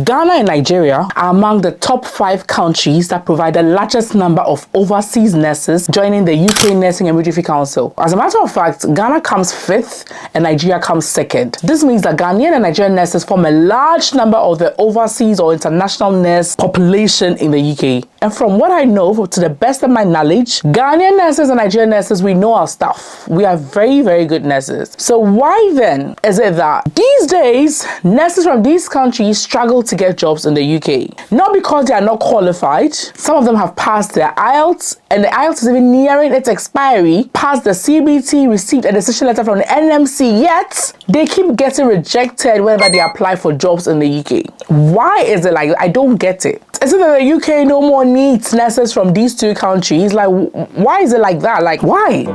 Ghana and Nigeria are among the top 5 countries that provide the largest number of overseas nurses, joining the UK Nursing and Midwifery Council. As a matter of fact, Ghana comes 5th and Nigeria comes 2nd. This means that Ghanaian and Nigerian nurses form a large number of the overseas or international nurse population in the UK. And from what I know, to the best of my knowledge, Ghanaian nurses and Nigerian nurses, we know our stuff. We are very, very good nurses. So why then is it that these days, nurses from these countries struggle to get jobs in the UK? Not because they are not qualified. Some of them have passed their IELTS, and the IELTS is even nearing its expiry, passed the CBT, received a decision letter from the NMC, yet they keep getting rejected whenever they apply for jobs in the UK. Why is it like that? I don't get it. Is it that the UK no more needs nurses from these 2 countries? Like, why is it like that? Like, why?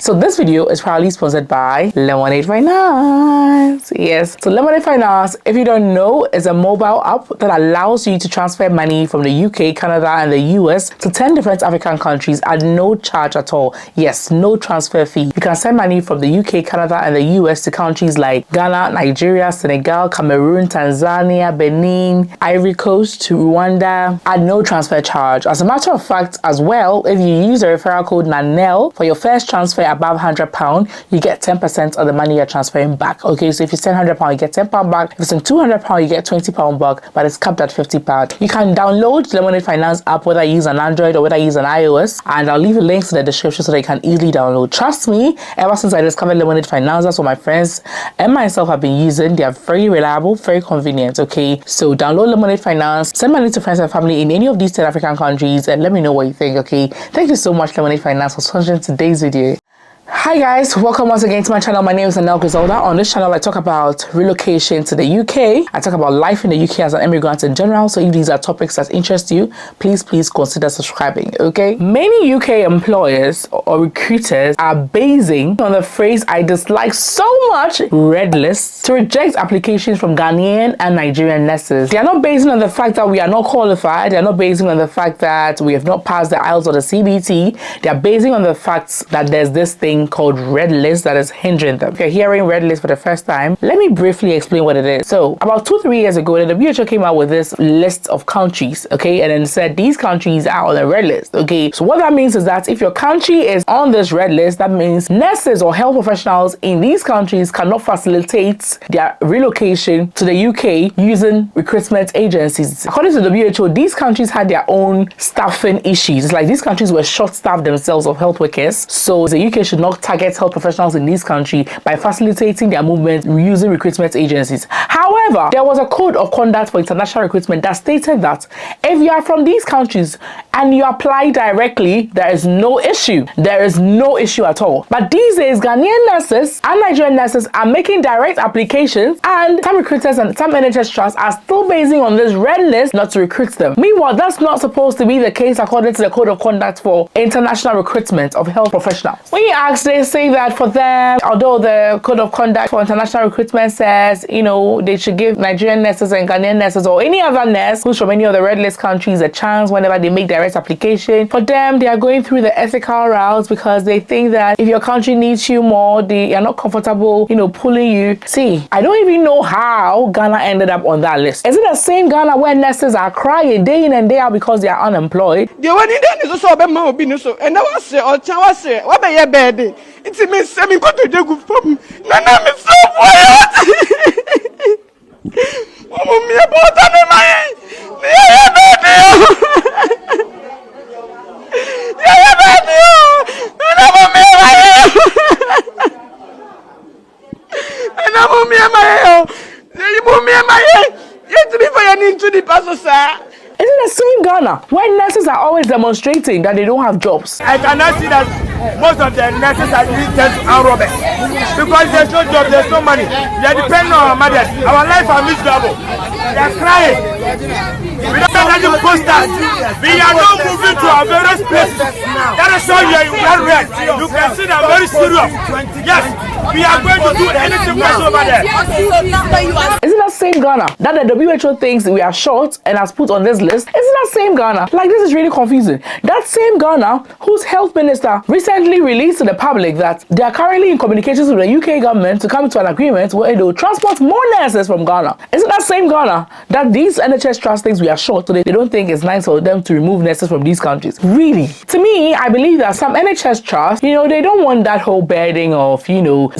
So this video is proudly sponsored by Lemonade Finance. Yes, so Lemonade Finance, if you don't know, is a mobile app that allows you to transfer money from the UK, Canada, and the US to 10 different African countries at no charge at all. Yes, no transfer fee. You can send money from the UK, Canada, and the US to countries like Ghana, Nigeria, Senegal, Cameroon, Tanzania, Benin, Ivory Coast, Rwanda at no transfer charge. As a matter of fact, as well, if you use the referral code Nanelle for your first transfer above £100, you get 10% of the money you're transferring back. Okay, so if you send £100, you get £10 back. If it's £200, you get £20 back, but it's capped at £50. You can download the Lemonade Finance app, whether you use an Android or whether you use an iOS, and I'll leave a link in the description so that you can easily download. Trust me, ever since I discovered Lemonade Finance, that's what my friends and myself have been using. They are very reliable, very convenient. Okay, so download Lemonade Finance, send money to friends and family in any of these 10 African countries, and let me know what you think. Okay, thank you so much, Lemonade Finance, for sponsoring today's video. Hi guys, welcome once again to my channel. My name is Nanelle. On this channel, I talk about relocation to the UK. I talk about life in the UK as an immigrant in general. So if these are topics that interest you, please consider subscribing, okay? Many UK employers or recruiters are basing on the phrase I dislike so much, red lists, to reject applications from Ghanaian and Nigerian nurses. They are not basing on the fact that we are not qualified. They are not basing on the fact that we have not passed the IELTS or the CBT. They are basing on the fact that there's this thing called red list that is hindering them. If you're hearing red list for the first time, let me briefly explain what it is. So about 2-3 years ago, the WHO came out with this list of countries, okay, and then said these countries are on the red list, okay. So what that means is that if your country is on this red list, that means nurses or health professionals in these countries cannot facilitate their relocation to the UK using recruitment agencies. According to the WHO, these countries had their own staffing issues. It's like these countries were short-staffed themselves of health workers, so the UK should not target health professionals in this country by facilitating their movement using recruitment agencies. However, there was a code of conduct for international recruitment that stated that if you are from these countries and you apply directly, there is no issue. There is no issue at all. But these days, Ghanaian nurses and Nigerian nurses are making direct applications, and some recruiters and some NHS trusts are still basing on this red list not to recruit them. Meanwhile, that's not supposed to be the case according to the code of conduct for international recruitment of health professionals. When you ask, they say that for them, although the code of conduct for international recruitment says, you know, they should give Nigerian nurses and Ghanaian nurses or any other nurse who's from any of the red list countries a chance whenever they make direct application. For them, they are going through the ethical routes because they think that if your country needs you more, they are not comfortable, you know, pulling you. See, I don't even know how Ghana ended up on that list. Is it the same Ghana where nurses are crying day in and day out because they are unemployed? It's me semi go to the group from Nana me so quiet. Mama me about on my yeah baby Nana me Is it the same Ghana where nurses are always demonstrating that they don't have jobs? I cannot see that most of the nurses are tend to arm robbers because there's no job, there's no money. They are depending on our mothers. Our life are miserable. They are crying. We don't have any posters. We are not moving to our various places. That is why you are red. You can see them very serious. Yes. We are going to do anything possible over there. Is it that same Ghana that the WHO thinks we are short and has put on this list? Is it that same Ghana? Like, this is really confusing. That same Ghana whose health minister recently released to the public that they are currently in communications with the UK government to come to an agreement where they will transport more nurses from Ghana. Is it that same Ghana that these NHS trusts thinks we are short, so they don't think it's nice for them to remove nurses from these countries? Really? To me, I believe that some NHS trusts, they don't want that whole burden of,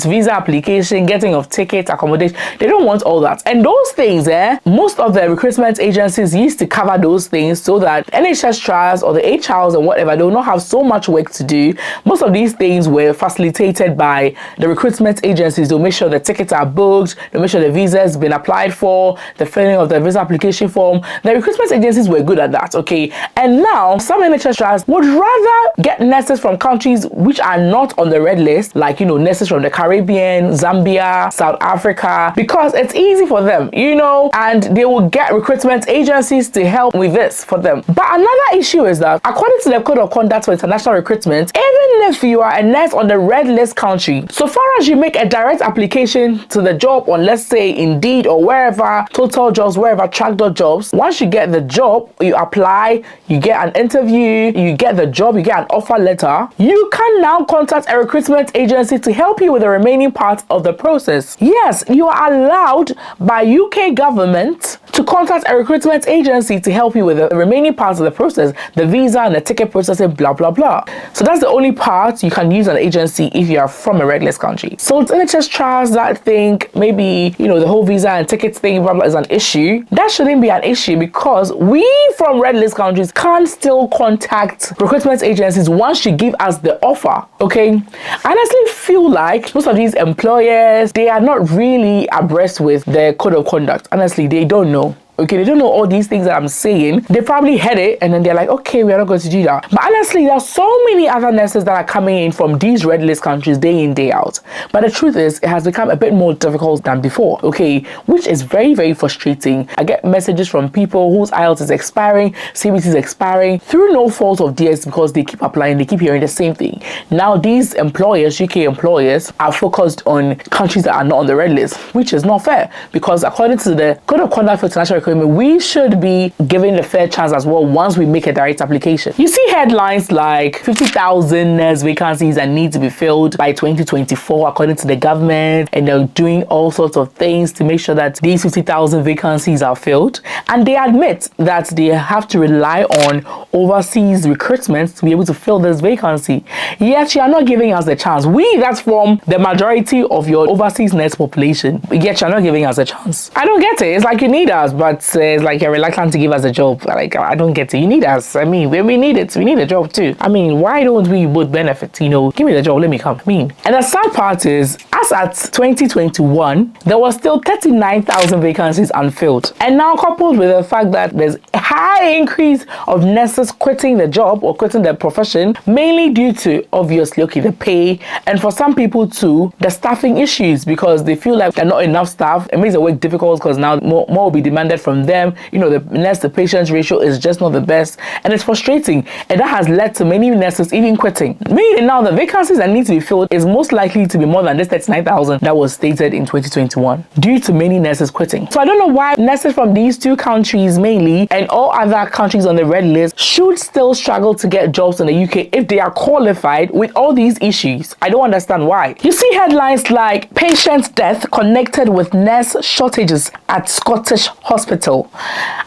visa application, getting of tickets, accommodation. They don't want all that. And those things, most of the recruitment agencies used to cover those things so that NHS trusts or the HRs or whatever, they will not have so much work to do. Most of these things were facilitated by the recruitment agencies. They'll make sure the tickets are booked, they'll make sure the visa has been applied for, the filling of the visa application form. The recruitment agencies were good at that, okay? And now, some NHS trusts would rather get nurses from countries which are not on the red list, like, nurses from the Caribbean, Zambia, South Africa, because it's easy for them, and they will get recruitment agencies to help with this for them. But another issue is that, according to the Code of Conduct for International Recruitment, even if you are a nurse on the red list country, so far as you make a direct application to the job on, let's say, Indeed or wherever, Total Jobs, wherever, Track.jobs, once you get the job, you apply, you get an interview, you get the job, you get an offer letter, you can now contact a recruitment agency to help you with the remaining part of the process. Yes, you are allowed by UK government to contact a recruitment agency to help you with the remaining parts of the process, the visa and the ticket processing, blah, blah, blah. So that's the only part you can use an agency if you are from a red list country. So it's NHS trusts that think maybe, the whole visa and tickets thing, blah, blah, is an issue. That shouldn't be an issue because we from red list countries can still contact recruitment agencies once you give us the offer, okay? I honestly feel like most of these employers, they are not really abreast with the code of conduct. Honestly, they don't know. Okay, they don't know all these things that I'm saying. They probably heard it and then they're like, okay, we're not going to do that. But honestly, there are so many other nurses that are coming in from these red list countries day in, day out. But the truth is, it has become a bit more difficult than before, okay? Which is very, very frustrating. I get messages from people whose IELTS is expiring, CBT is expiring, through no fault of theirs because they keep applying, they keep hearing the same thing. Now, these employers, UK employers, are focused on countries that are not on the red list, which is not fair because according to the Code of Conduct for International Recruitment, we should be given a fair chance as well once we make a direct application. You see headlines like 50,000 nurse vacancies that need to be filled by 2024 according to the government, and they're doing all sorts of things to make sure that these 50,000 vacancies are filled. And they admit that they have to rely on overseas recruitments to be able to fill this vacancy. Yet you are not giving us the chance. That's from the majority of your overseas nurse population. Yet you're not giving us a chance. I don't get it. It's like you need us, but it's like you're reluctant to give us a job. Like, I don't get it. You need us. I mean, when we need it, we need a job too. I mean, why don't we both benefit? Give me the job, let me come. And the sad part is, as at 2021, there was still 39,000 vacancies unfilled. And now coupled with the fact that there's a high increase of nurses quitting the job or quitting the profession, mainly due to, obviously, the pay, and for some people too, the staffing issues, because they feel like they're not enough staff. It makes the work difficult because now more will be demanded from them. The nurse to patient ratio is just not the best, and it's frustrating, and that has led to many nurses even quitting. Meaning now the vacancies that need to be filled is most likely to be more than this 39,000 that was stated in 2021 due to many nurses quitting. So I don't know why nurses from these two countries mainly and all other countries on the red list should still struggle to get jobs in the UK if they are qualified with all these issues. I don't understand why. You see headlines like patient death connected with nurse shortages at Scottish hospital,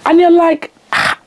and you're like,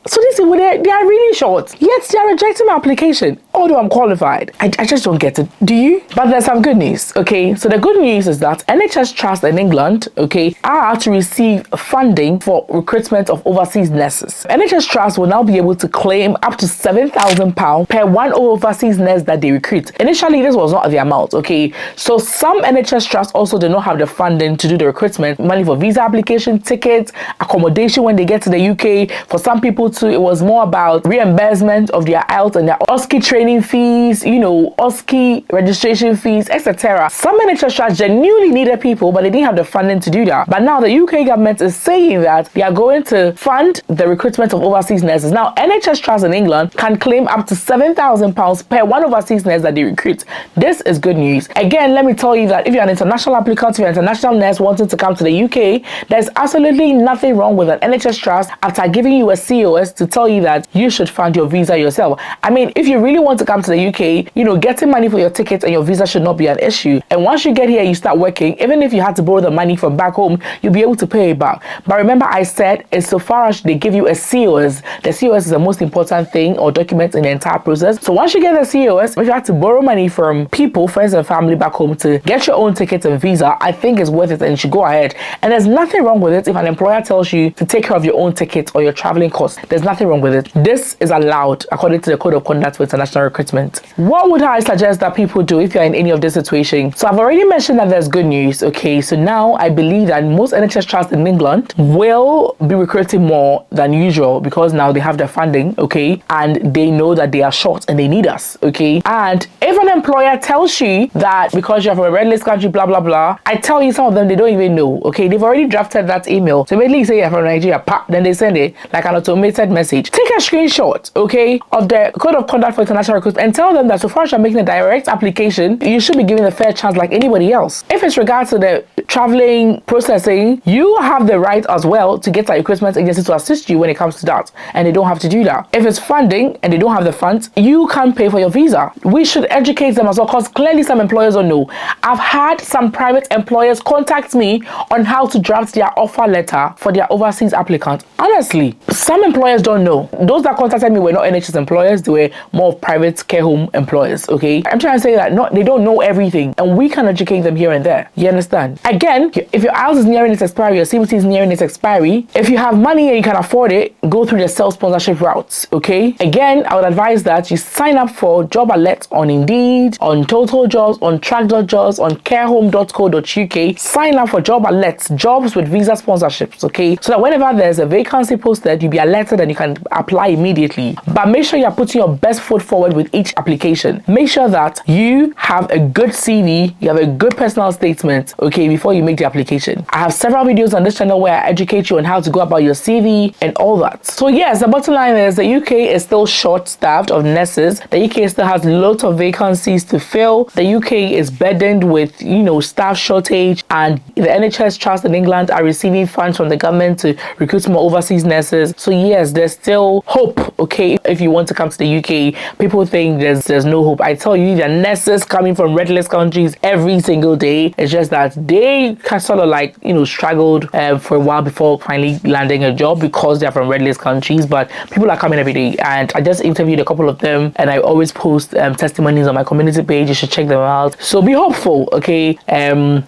so these people, they are really short, yet they are rejecting my application, although I'm qualified. I just don't get it. Do you? But there's some good news, okay? So the good news is that NHS trusts in England, okay, are to receive funding for recruitment of overseas nurses. NHS trusts will now be able to claim up to £7,000 per one overseas nurse that they recruit. Initially, this was not the amount, okay? So some NHS trusts also do not have the funding to do the recruitment, money for visa application, tickets, accommodation when they get to the UK, for some people to, it was more about reimbursement of their IELTS and their OSCE training fees, you know, OSCE registration fees, etc. Some NHS trusts genuinely needed people, but they didn't have the funding to do that. But now the UK government is saying that they are going to fund the recruitment of overseas nurses. Now, NHS trusts in England can claim up to £7,000 per one overseas nurse that they recruit. This is good news. Again, let me tell you that if you're an international applicant, if you're an international nurse wanting to come to the UK, there's absolutely nothing wrong with an NHS trust after giving you a COS to tell you that you should fund your visa yourself. I mean, if you really want to come to the UK, you know, getting money for your tickets and your visa should not be an issue. And once you get here, you start working, even if you had to borrow the money from back home, you'll be able to pay it back. But remember, I said, it's so far as they give you a COS. The COS is the most important thing or document in the entire process. So once you get the COS, if you have to borrow money from people, friends and family back home to get your own tickets and visa, I think it's worth it and you should go ahead. And there's nothing wrong with it if an employer tells you to take care of your own ticket or your traveling costs. There's nothing wrong with it. This is allowed according to the Code of Conduct for International Recruitment. What would I suggest that people do if you're in any of this situation? So I've already mentioned that there's good news. Okay, so now I believe that most NHS trusts in England will be recruiting more than usual because now they have their funding, okay, and they know that they are short and they need us, okay. And if an employer tells you that because you're from a red list country, blah blah blah, I tell you some of them they don't even know, okay. They've already drafted that email. So immediately you say you're from Nigeria, then they send it like an automated message. Take a screenshot, okay, of the Code of Conduct for International Recruitment and tell them that so far as you're making a direct application, you should be given a fair chance like anybody else. If it's regards to the traveling processing, you have the right as well to get a recruitment agency to assist you when it comes to that, and they don't have to do that. If it's funding and they don't have the funds, you can't pay for your visa. We should educate them as well, because clearly some employers don't know. I've had some private employers contact me on how to draft their offer letter for their overseas applicant. Honestly, some employers don't know. Those that contacted me were not NHS employers, they were more of private care home employers, okay. I'm trying to say that they don't know everything, and we can educate them here and there. You understand? Again, if your IELTS is nearing its expiry, your CBT is nearing its expiry, if you have money and you can afford it, go through the self-sponsorship route, okay. Again, I would advise that you sign up for job alerts on Indeed, on Total Jobs, on Track.jobs, on carehome.co.uk. Sign up for job alerts, jobs with visa sponsorships, okay, so that whenever there's a vacancy posted, you'll be alerted and you can apply immediately. But make sure you're putting your best foot forward with each application. Make sure that you have a good CV, you have a good personal statement, okay, before you make the application. I have several videos on this channel where I educate you on how to go about your CV and all that. So yes, the bottom line is the UK is still short-staffed of nurses. The UK still has lots of vacancies to fill. The UK is burdened with, you know, staff shortage, and the NHS trusts in England are receiving funds from the government to recruit more overseas nurses. So yes, there's still hope, okay, if you want to come to the UK. People think there's no hope. I tell you, the nurses coming from red list countries every single day. It's just that they can sort of like, you know, struggled for a while before finally landing a job because they're from red list countries, but people are coming every day, and I just interviewed a couple of them, and I always post testimonies on my community page. You should check them out. So be hopeful, okay.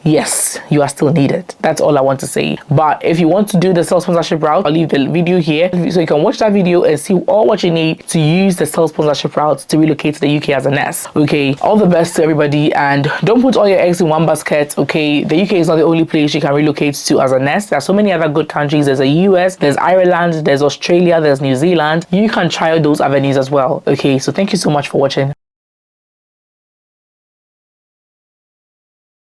Yes, you are still needed. That's all I want to say. But if you want to do the self-sponsorship route, I'll leave the video here so you can watch that video and see all what you need to use the self-sponsorship route to relocate to the UK as a nurse, okay. All the best to everybody, and don't put all your eggs in one basket, okay. The UK is not the only place you can relocate to as a nurse. There are so many other good countries. There's the US, there's Ireland, there's Australia, there's New Zealand. You can try out those avenues as well, okay. So thank you so much for watching.